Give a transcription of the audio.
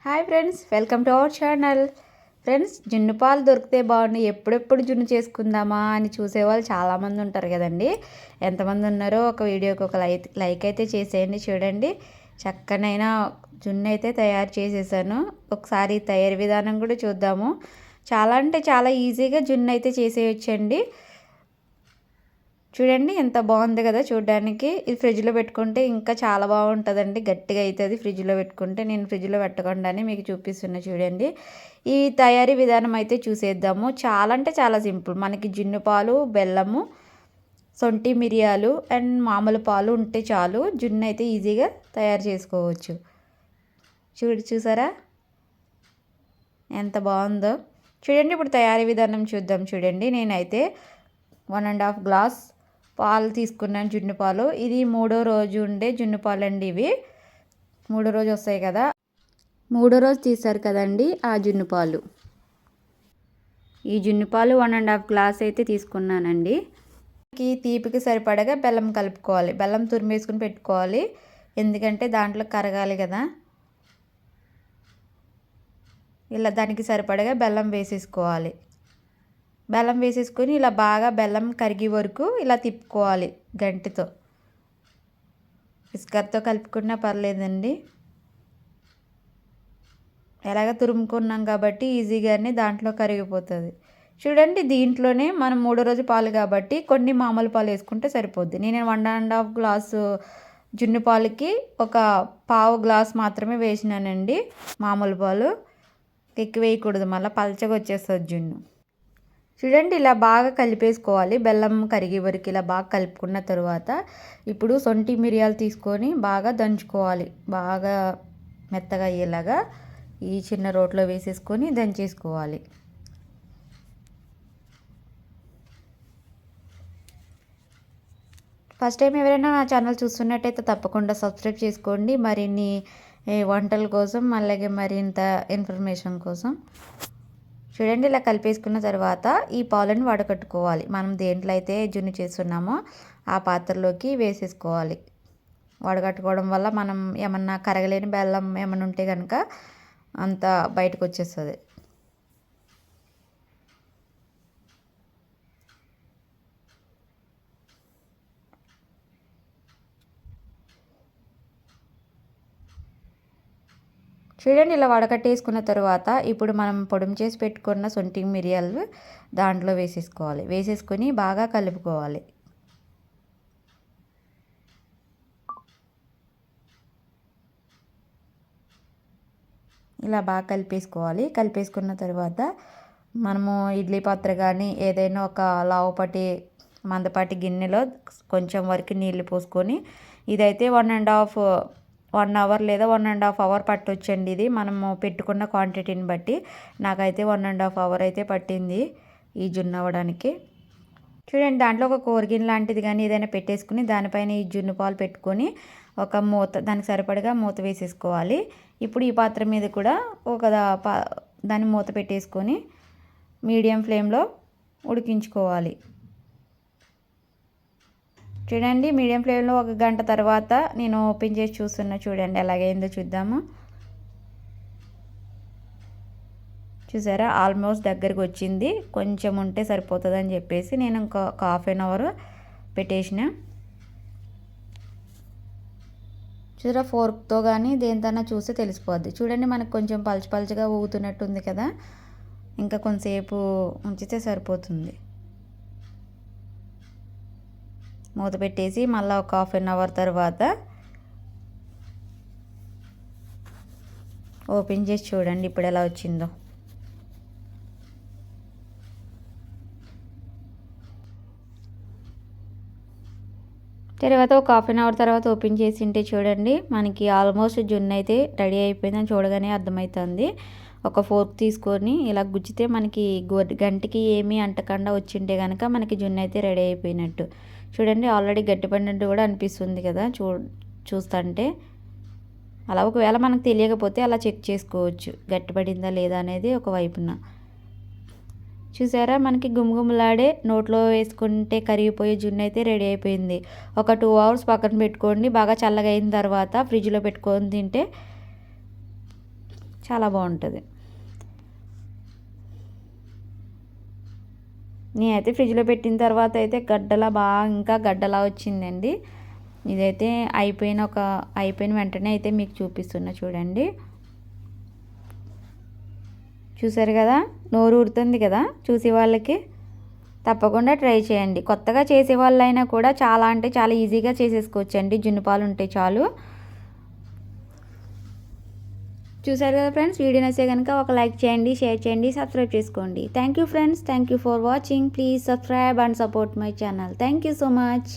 Hi friends, welcome to our channel. Friends, జున్ను పాలు దొరికితే బాగుండు, ఎప్పుడెప్పుడు జున్ను చేసుకుందామా అని చూసేవాళ్ళు చాలామంది ఉంటారు కదండి. ఎంతమంది ఉన్నారో ఒక వీడియోకి ఒక లైక్ అయితే చేసేయండి. చూడండి, చక్కనైనా జున్ను అయితే తయారు చేసేసాను. ఒకసారి తయారీ విధానం కూడా చూద్దాము. చాలా అంటే చాలా ఈజీగా జున్ను అయితే చేసేయచ్చండి. చూడండి ఎంత బాగుంది కదా చూడడానికి. ఇది ఫ్రిడ్జ్లో పెట్టుకుంటే ఇంకా చాలా బాగుంటుందండి, గట్టిగా అవుతుంది ఫ్రిడ్జ్లో పెట్టుకుంటే. నేను ఫ్రిడ్జ్లో పెట్టకుండానే మీకు చూపిస్తున్నా చూడండి. ఈ తయారీ విధానం అయితే చూసేద్దాము. చాలా అంటే చాలా సింపుల్. మనకి జున్ను పాలు, బెల్లము, సొంటి మిరియాలు అండ్ మామూలు పాలు ఉంటే చాలు, జున్ను అయితే ఈజీగా తయారు చేసుకోవచ్చు. చూసారా ఎంత బాగుందో. చూడండి, ఇప్పుడు తయారీ విధానం చూద్దాం. చూడండి, నేనైతే 1.5 గ్లాస్ పాలు తీసుకున్నాను, జున్ను పాలు. ఇది 3వ రోజు ఉండే జున్ను పాలు అండి. ఇవి 3వ రోజు వస్తాయి కదా, 3వ రోజు తీస్తారు కదండి ఆ జున్ను పాలు. ఈ జున్ను పాలు 1.5 గ్లాస్ అయితే తీసుకున్నానండి. తీపికి సరిపడగా బెల్లం కలుపుకోవాలి. బెల్లం తురిమేసుకుని పెట్టుకోవాలి, ఎందుకంటే దాంట్లో కరగాలి కదా. ఇలా దానికి సరిపడగా బెల్లం వేసేసుకోవాలి. బెల్లం వేసేసుకొని ఇలా బాగా బెల్లం కరిగే వరకు ఇలా తిప్పుకోవాలి గంటితో. విస్కర్తో కలుపుకున్నా పర్లేదండి, ఎలాగ తురుముకున్నాం కాబట్టి ఈజీగానే దాంట్లో కరిగిపోతుంది. చూడండి, దీంట్లోనే మనం 3వ రోజు పాలు కాబట్టి కొన్ని మామూలు పాలు వేసుకుంటే సరిపోద్ది. నేను 1.5 గ్లాసు జున్ను పాలకి ఒక పావు గ్లాస్ మాత్రమే వేసినానండి మామూలు పాలు. ఎక్కువ వేయకూడదు, మళ్ళీ పలచగా వచ్చేస్తుంది జున్ను. చూడండి, ఇలా బాగా కలిపేసుకోవాలి. బెల్లం కరిగే వరకు ఇలా బాగా కలుపుకున్న తర్వాత ఇప్పుడు సొంటి మిరియాలు తీసుకొని బాగా దంచుకోవాలి. బాగా మెత్తగా అయ్యేలాగా ఈ చిన్న రోట్లో వేసేసుకొని దంచేసుకోవాలి. ఫస్ట్ టైం ఎవరైనా నా ఛానల్ చూస్తున్నట్టయితే తప్పకుండా సబ్స్క్రైబ్ చేసుకోండి, మరిన్ని వంటల కోసం, అలాగే మరింత ఇన్ఫర్మేషన్ కోసం. చూడండి, ఇలా కలిపేసుకున్న తర్వాత ఈ పాలను వడకట్టుకోవాలి. మనం దేంట్లో అయితే జున్ను చేస్తున్నామో ఆ పాత్రలోకి వేసేసుకోవాలి. వడకట్టుకోవడం వల్ల మనం ఏమన్నా కరగలేని బెల్లం ఏమన్నా ఉంటే కనుక అంతా బయటకు వచ్చేస్తుంది. చూడండి, ఇలా వడకట్టేసుకున్న తర్వాత ఇప్పుడు మనం పొడుము చేసి పెట్టుకున్న సొంటి మిరియాలు దాంట్లో వేసేసుకోవాలి. వేసేసుకొని బాగా కలుపుకోవాలి. ఇలా బాగా కలిపేసుకోవాలి. కలిపేసుకున్న తర్వాత మనము ఇడ్లీ పాత్ర కానీ ఏదైనా ఒక లావుపాటి మందపాటి గిన్నెలో కొంచెం వరకు నీళ్లు పోసుకొని, ఇదైతే 1 అవర్ లేదా 1.5 అవర్ పట్టొచ్చండి. ఇది మనము పెట్టుకున్న క్వాంటిటీని బట్టి. నాకైతే 1.5 అవర్ అయితే పట్టింది ఈ జున్ను అవ్వడానికి. చూడండి, దాంట్లో ఒక కూరగిన్నె లాంటిది కానీ ఏదైనా పెట్టేసుకుని దానిపైన ఈ జున్ను పాలు పెట్టుకొని ఒక మూత, దానికి సరిపడగా మూత వేసేసుకోవాలి. ఇప్పుడు ఈ పాత్ర మీద కూడా దాన్ని మూత పెట్టేసుకొని మీడియం ఫ్లేమ్లో ఉడికించుకోవాలి. చూడండి, మీడియం ఫ్లేమ్లో 1 గంట తర్వాత నేను ఓపెన్ చేసి చూస్తున్నా. చూడండి ఎలాగైందో చూద్దాము. చూసారా, ఆల్మోస్ట్ దగ్గరికి వచ్చింది. కొంచెం ఉంటే సరిపోతుంది అని చెప్పేసి నేను ఒక ½ అవర్ పెట్టేసిన. చూసారా, ఫోర్క్తో కానీ దేనితోనా చూస్తే తెలిసిపోద్ది. చూడండి, మనకు కొంచెం పలుచగా ఊగుతున్నట్టుంది కదా. ఇంకా కొంతసేపు ఉంచితే సరిపోతుంది. మూత పెట్టేసి మళ్ళీ ఒక ½ అవర్ తర్వాత ఓపెన్ చేసి చూడండి ఇప్పుడు ఎలా వచ్చిందో. తర్వాత ఒక ½ అవర్ తర్వాత ఓపెన్ చేసి ఉంటే చూడండి, మనకి ఆల్మోస్ట్ జున్ను అయితే రెడీ అయిపోయిందని చూడగానే అర్థమవుతుంది. ఒక ఫోర్క్ తీసుకొని ఇలా గుచ్చితే మనకి గంటికి ఏమీ అంటకుండా వచ్చింటే కనుక మనకి జున్ను అయితే రెడీ అయిపోయినట్టు. చూడండి, ఆల్రెడీ గట్టిపడినట్టు కూడా అనిపిస్తుంది కదా చూస్తుంటే. అలా ఒకవేళ మనకు తెలియకపోతే అలా చెక్ చేసుకోవచ్చు గట్టిపడిందా లేదా అనేది ఒక వైపున. చూసారా, మనకి గుమగుమలాడే నోట్లో వేసుకుంటే కరిగిపోయే జున్ను అయితే రెడీ అయిపోయింది. ఒక 2 అవర్స్ పక్కన పెట్టుకోండి. బాగా చల్లగా అయిన తర్వాత ఫ్రిడ్జ్లో పెట్టుకొని తింటే చాలా బాగుంటుంది. నేనైతే ఫ్రిడ్జ్లో పెట్టిన తర్వాత అయితే ఇంకా గడ్డలా వచ్చిందండి. ఇదైతే అయిపోయిన వెంటనే అయితే మీకు చూపిస్తున్నా చూడండి. చూసారు కదా, నోరు ఊరుతుంది కదా చూసే వాళ్ళకి. తప్పకుండా ట్రై చేయండి. కొత్తగా చేసే వాళ్ళైనా కూడా చాలా అంటే చాలా ఈజీగా చేసేసుకోవచ్చండి. జున్నుపాలు ఉంటే చాలు. చూసారు కదా ఫ్రెండ్స్, వీడియో నచ్చితే కనుక ఒక లైక్ చేయండి, షేర్ చేయండి, సబ్స్క్రైబ్ చేసుకోండి. Thank you friends, thank you for watching. Please subscribe and support my channel. Thank you so much.